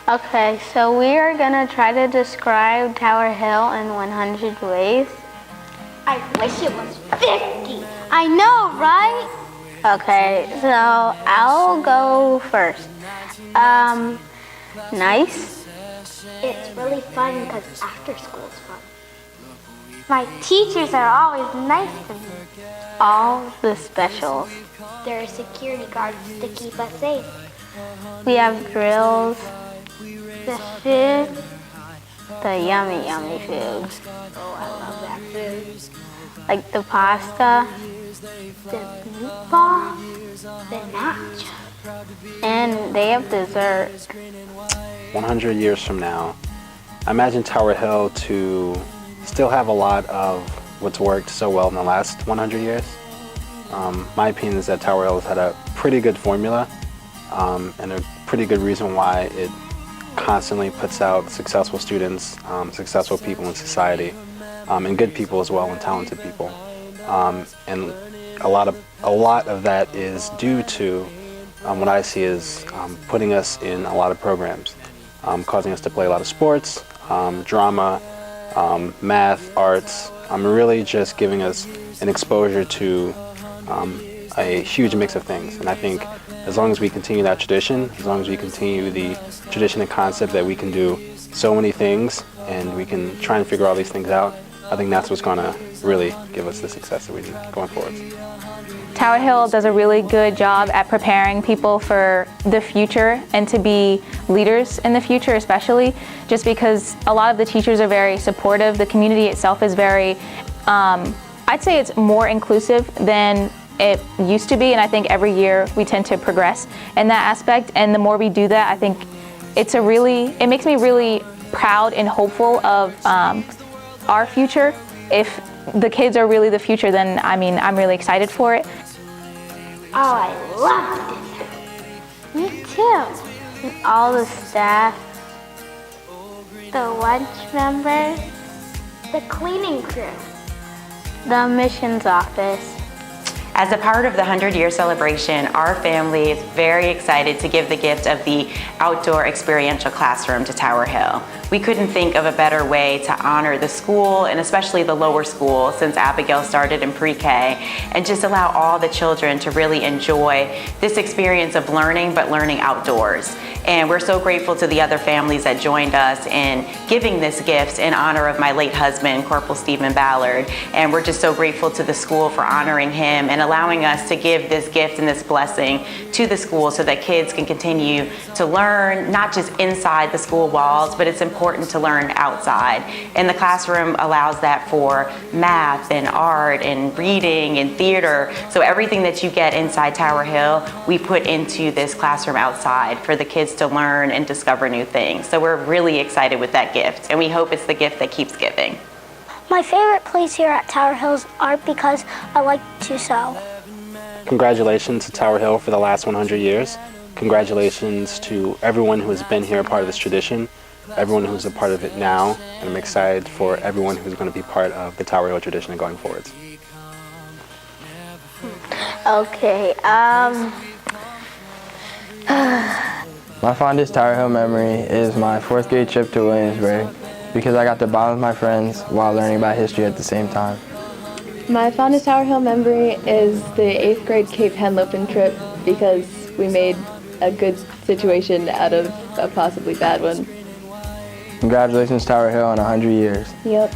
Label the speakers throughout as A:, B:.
A: Okay, so we are gonna try to describe Tower Hill in 100 ways.
B: I wish it was 50.
A: I know, right? Okay, so I'll go first. Nice.
B: It's really fun because after school is fun. My teachers are always nice to me.
A: All the specials.
B: There are security guards to keep us safe.
A: We have drills.
B: The food.
A: The yummy, yummy food.
B: Oh, I love that food.
A: Like the pasta.
B: The meatball. The nacho.
A: And they have dessert.
C: 100 years from now, I imagine Tower Hill to still have a lot of what's worked so well in the last 100 years. My opinion is that Tower Hill has had a pretty good formula and a pretty good reason why it constantly puts out successful students, successful people in society, and good people as well, and talented people. And a lot of that is due to what I see is putting us in a lot of programs, causing us to play a lot of sports, drama, math, arts, really just giving us an exposure to a huge mix of things. And I think as long as we continue that tradition, as long as we continue the tradition and concept that we can do so many things and we can try and figure all these things out, I think that's what's going to really give us the success that we need going forward.
D: Tower Hill does a really good job at preparing people for the future and to be leaders in the future, especially just because a lot of the teachers are very supportive. The community itself is very, I'd say it's more inclusive than it used to be, and I think every year we tend to progress in that aspect, and the more we do that, I think it makes me really proud and hopeful of our future. If the kids are really the future, then I'm really excited for it.
B: Oh, I love it.
A: Me too. And all the staff,
B: The lunch members, the cleaning crew,
A: the admissions office.
E: As a part of the 100-year celebration, our family is very excited to give the gift of the outdoor experiential classroom to Tower Hill. We couldn't think of a better way to honor the school, and especially the lower school, since Abigail started in pre-K, and just allow all the children to really enjoy this experience of learning, but learning outdoors. And we're so grateful to the other families that joined us in giving this gift in honor of my late husband, Corporal Stephen Ballard. And we're just so grateful to the school for honoring him and allowing us to give this gift and this blessing to the school so that kids can continue to learn, not just inside the school walls, but it's important to learn outside. And the classroom allows that for math and art and reading and theater. So everything that you get inside Tower Hill, we put into this classroom outside for the kids to learn and discover new things. So we're really excited with that gift, and we hope it's the gift that keeps giving.
B: My favorite place here at Tower Hill is art because I like to sew.
C: Congratulations to Tower Hill for the last 100 years. Congratulations to everyone who has been here a part of this tradition, everyone who's a part of it now, and I'm excited for everyone who's going to be part of the Tower Hill tradition going forwards.
A: Okay,
F: My fondest Tower Hill memory is my 4th grade trip to Williamsburg because I got to bond with my friends while learning about history at the same time.
G: My fondest Tower Hill memory is the 8th grade Cape Henlopen trip because we made a good situation out of a possibly bad one.
F: Congratulations Tower Hill on 100 years.
G: Yep.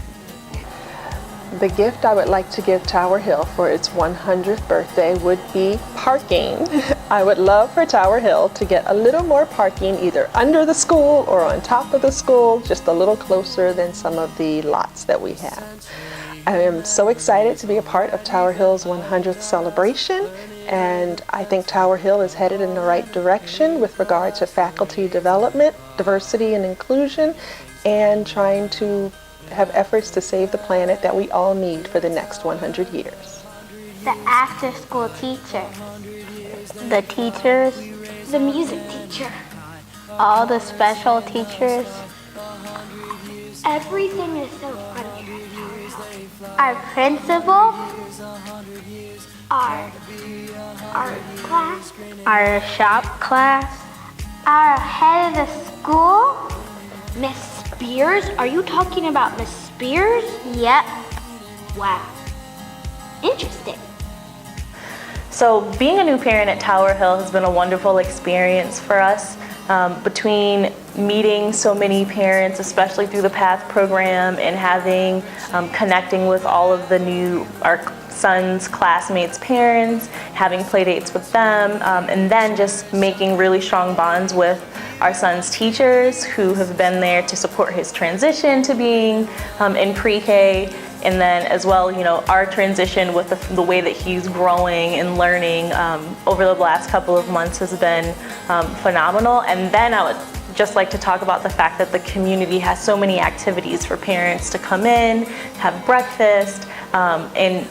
H: The gift I would like to give Tower Hill for its 100th birthday would be parking. I would love for Tower Hill to get a little more parking either under the school or on top of the school, just a little closer than some of the lots that we have. I am so excited to be a part of Tower Hill's 100th celebration, and I think Tower Hill is headed in the right direction with regard to faculty development, diversity and inclusion, and trying to have efforts to save the planet that we all need for the next 100 years.
B: The after-school teacher,
A: the teachers,
B: the music teacher,
A: all the special teachers.
B: everything is so fun here at Tower Hill. Our principal, our art class,
A: our shop class,
B: our head of the school, Miss Spears? Are you talking about Miss Spears?
A: Yep.
B: Wow. Interesting.
I: So being a new parent at Tower Hill has been a wonderful experience for us. Between meeting so many parents, especially through the PAATH program, and having, connecting with all of our son's classmates' parents, having play dates with them, and then just making really strong bonds with our son's teachers who have been there to support his transition to being in pre-K. And then as well, our transition with the way that he's growing and learning over the last couple of months has been phenomenal. And then I would just like to talk about the fact that the community has so many activities for parents to come in, have breakfast, and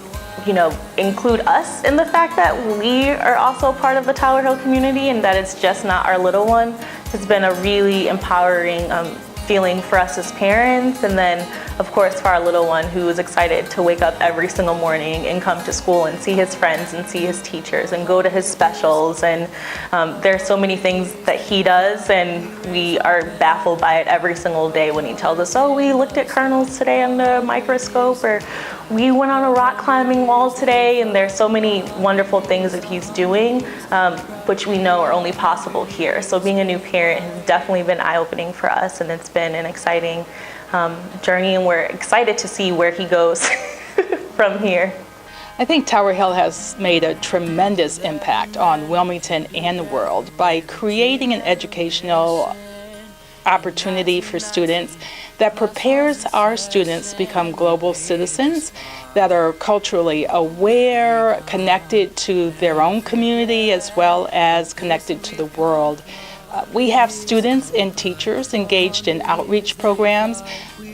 I: include us in the fact that we are also part of the Tower Hill community and that it's just not our little one. It's been a really empowering feeling for us as parents, and then of course for our little one who is excited to wake up every single morning and come to school and see his friends and see his teachers and go to his specials. And there's so many things that he does, and we are baffled by it every single day when he tells us, oh, we looked at kernels today under a microscope, or we went on a rock climbing wall today. And there's so many wonderful things that he's doing, which we know are only possible here. So being a new parent has definitely been eye-opening for us, and it's been an exciting journey, and we're excited to see where he goes from here.
J: I think Tower Hill has made a tremendous impact on Wilmington and the world by creating an educational opportunity for students that prepares our students to become global citizens that are culturally aware, connected to their own community, as well as connected to the world. We have students and teachers engaged in outreach programs,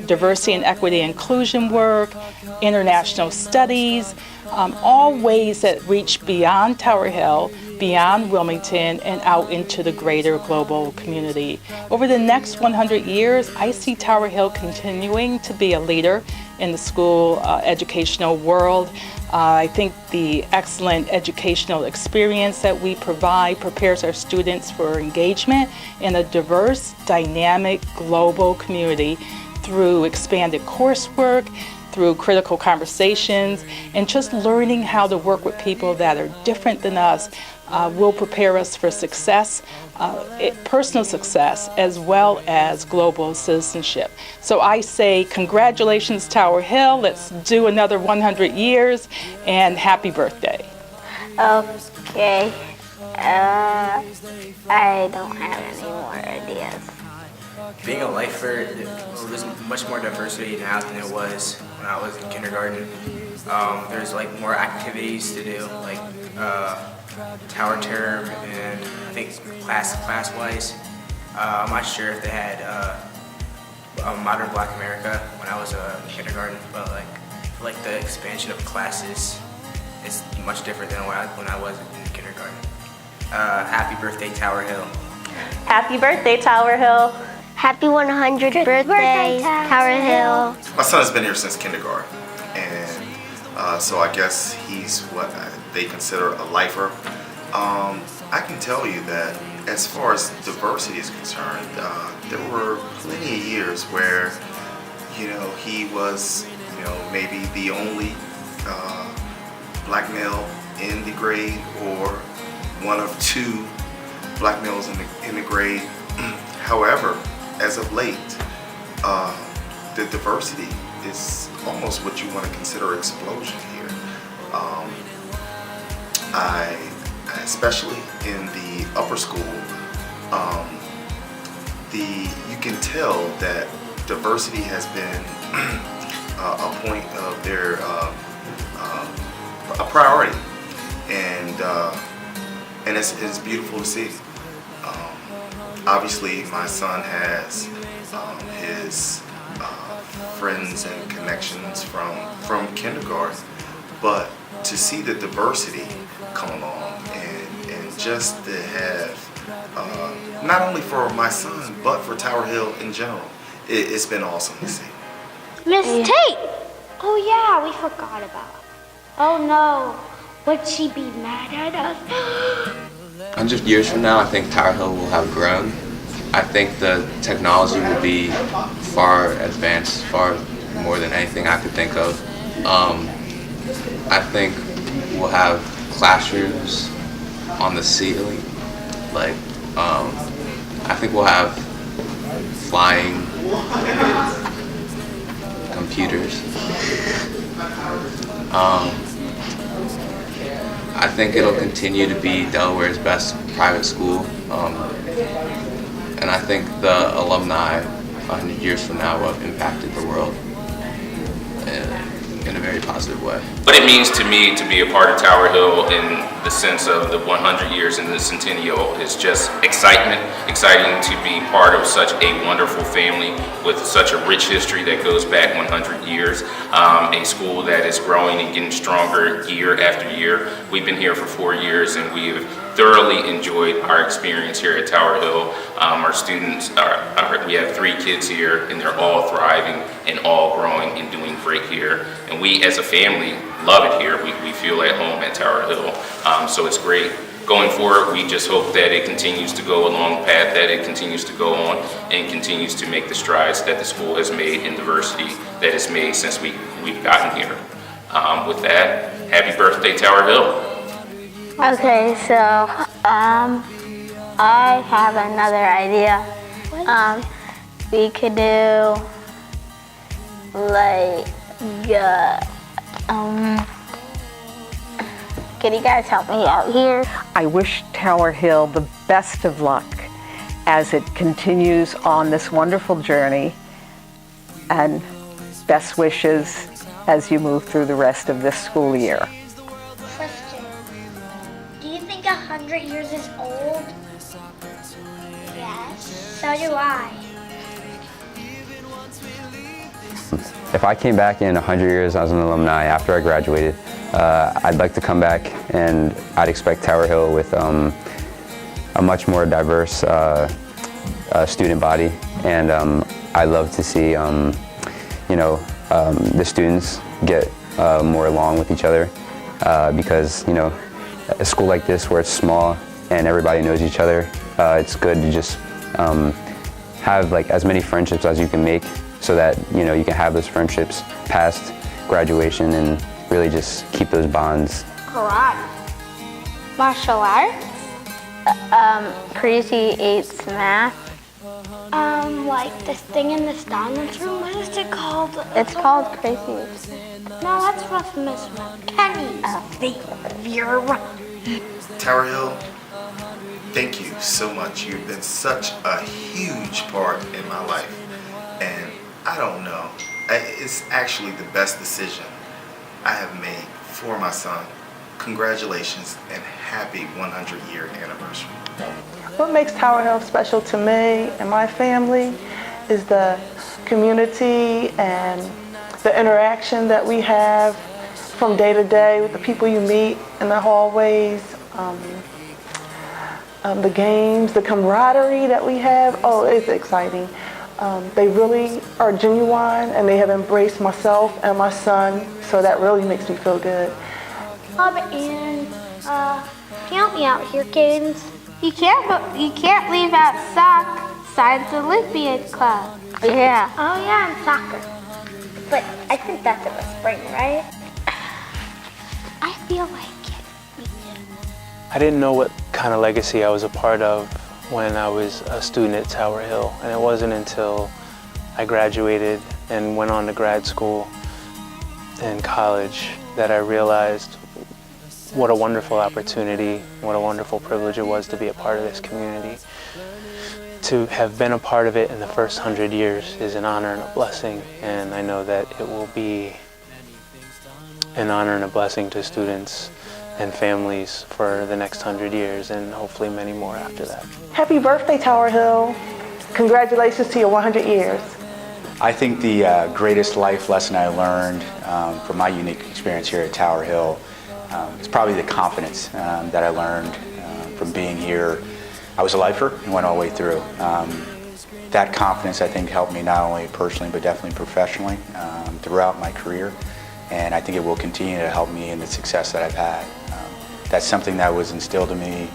J: diversity and equity inclusion work, international studies, all ways that reach beyond Tower Hill, beyond Wilmington, and out into the greater global community. Over the next 100 years, I see Tower Hill continuing to be a leader in the school educational world. I think the excellent educational experience that we provide prepares our students for engagement in a diverse, dynamic, global community through expanded coursework, through critical conversations, and just learning how to work with people that are different than us will prepare us for success, personal success, as well as global citizenship. So I say congratulations, Tower Hill. Let's do another 100 years, and happy birthday.
A: Okay. I don't have any more ideas.
K: Being a lifer, there's much more diversity now than it was when I was in kindergarten. There's like more activities to do, like tower term, and I think class-wise. I'm not sure if they had Modern Black America when I was in kindergarten, but like the expansion of classes is much different than when I was in kindergarten. Happy birthday, Tower Hill.
I: Happy birthday, Tower Hill.
B: Happy 100th birthday, Tower Hill.
L: My son has been here since kindergarten, and so I guess he's what they consider a lifer. I can tell you that as far as diversity is concerned, there were plenty of years where, he was, maybe the only black male in the grade, or one of two black males in the grade. However, as of late, the diversity is almost what you want to consider explosion here. Especially in the upper school, you can tell that diversity has been a point of their a priority, and it's beautiful to see. Obviously, my son has his friends and connections from kindergarten, but to see the diversity come along and just to have, not only for my son, but for Tower Hill in general, it's been awesome to see.
B: Miss Tate! Oh yeah, we forgot about her. Oh no, would she be mad at us?
M: 100 years from now, I think Tower Hill will have grown, I think the technology will be far advanced, far more than anything I could think of. I think we'll have classrooms on the ceiling. Like, I think we'll have flying computers. I think it'll continue to be Delaware's best private school. And I think the alumni 100 years from now will have impacted the world in a very positive way.
N: What it means to me to be a part of Tower Hill in the sense of the 100 years in the Centennial is just excitement. Exciting to be part of such a wonderful family with such a rich history that goes back 100 years. A school that is growing and getting stronger year after year. We've been here for 4 years and we have thoroughly enjoyed our experience here at Tower Hill. Our students, we have 3 kids here and they're all thriving and all growing and doing great here. And we as a family love it here. We feel at home at Tower Hill. So it's great. Going forward, we just hope that it continues to go along the path that it continues to go on and continues to make the strides that the school has made in diversity that it's made since we've gotten here. With that, happy birthday, Tower Hill.
A: Okay, so I have another idea. We could do like can you guys help me out here?
O: I wish Tower Hill the best of luck as it continues on this wonderful journey, and best wishes as you move through the rest of this school year.
B: Question. Do you think 100 years is old? Yes. So do I.
P: If I came back in 100 years as an alumni after I graduated, I'd like to come back and I'd expect Tower Hill with a much more diverse student body, and I'd love to see the students get more along with each other, because a school like this where it's small and everybody knows each other, it's good to just have like as many friendships as you can make, so that you can have those friendships past graduation and really just keep those bonds.
B: Karate. Martial arts.
A: Crazy 8's math.
B: Like this thing in the silence room. What is it called?
A: It's called Crazy 8's
B: No, that's supposed to miss one. Kenny. XAVIER.
L: Tower Hill, thank you so much. You've been such a huge part in my life. And I don't know, it's actually the best decision I have made for my son. Congratulations and happy 100-year anniversary.
H: What makes Tower Hill special to me and my family is the community and the interaction that we have from day to day with the people you meet in the hallways, the games, the camaraderie that we have. Oh, it's exciting. They really are genuine and they have embraced myself and my son, so that really makes me feel good.
B: And can you help me out here, Cadence? You can't leave out Science Olympiad Club.
A: Yeah.
B: Oh yeah, and soccer. But I think that's in the spring, right? I feel like it.
Q: I didn't know what kind of legacy I was a part of when I was a student at Tower Hill, and it wasn't until I graduated and went on to grad school and college that I realized what a wonderful opportunity, what a wonderful privilege it was to be a part of this community. To have been a part of it in the first 100 years is an honor and a blessing, and I know that it will be an honor and a blessing to students and families for the next 100 years and hopefully many more after that.
H: Happy birthday, Tower Hill. Congratulations to your 100 years.
R: I think the greatest life lesson I learned from my unique experience here at Tower Hill is probably the confidence that I learned from being here. I was a lifer and went all the way through. That confidence, I think, helped me not only personally but definitely professionally throughout my career, and I think it will continue to help me in the success that I've had. That's something that was instilled in me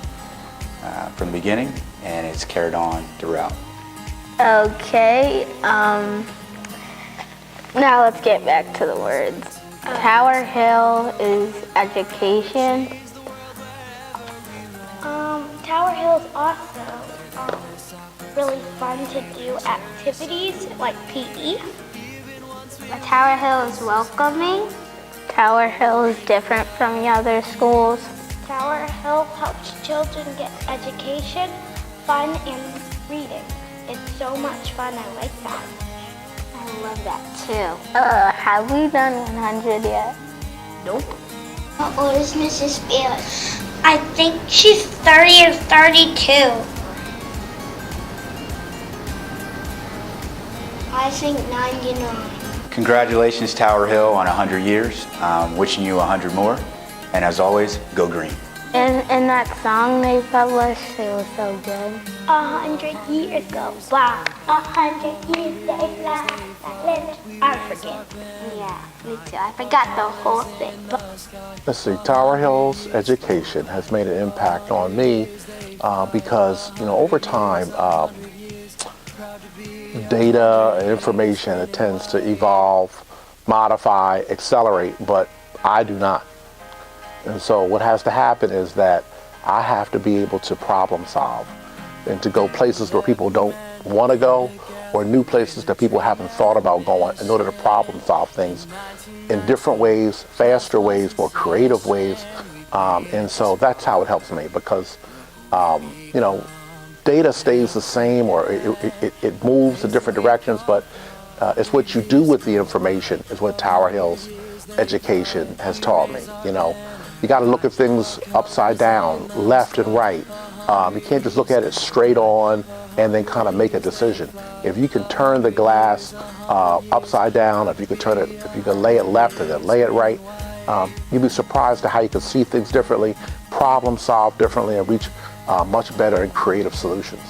R: from the beginning, and it's carried on throughout.
A: Okay, now let's get back to the words. Tower Hill is education.
B: Tower Hill is also really fun to do activities like PE.
A: Tower Hill is welcoming. Tower Hill is different from the other schools.
B: Tower Hill helps children get education, fun, and reading. It's so much fun. I like that.
A: I love that too. Have we done 100 yet?
B: Nope. How old is Mrs. Spears? I think she's 30 or 32. I think 99.
R: Congratulations, Tower Hill, on 100 years. Wishing you 100 more. And as always, go green.
A: And that song they published, it was so good.
B: 100 years go by. 100 years they fly. I forget.
A: Yeah, me too. I forgot the whole thing.
S: Let's see, Tower Hill's education has made an impact on me because, over time, data and information, it tends to evolve, modify, accelerate, but I do not. And so what has to happen is that I have to be able to problem solve and to go places where people don't want to go, or new places that people haven't thought about going, in order to problem solve things in different ways, faster ways, more creative ways. And so that's how it helps me, because data stays the same, or it moves in different directions, but it's what you do with the information is what Tower Hill's education has taught me. You got to look at things upside down, left and right. You can't just look at it straight on and then kind of make a decision. If you can turn the glass upside down, if you can lay it left and then lay it right, you'll be surprised at how you can see things differently, problem solve differently, and reach much better and creative solutions.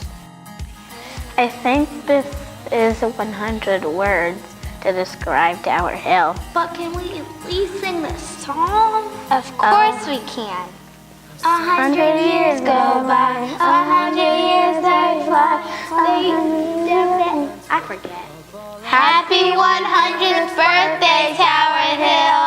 A: I think this is 100 words to describe Tower Hill.
B: But can we at least sing the song? Of course we can. 100 years go by, 100 years they fly. I forget.
A: Happy 100th birthday, Tower Hill.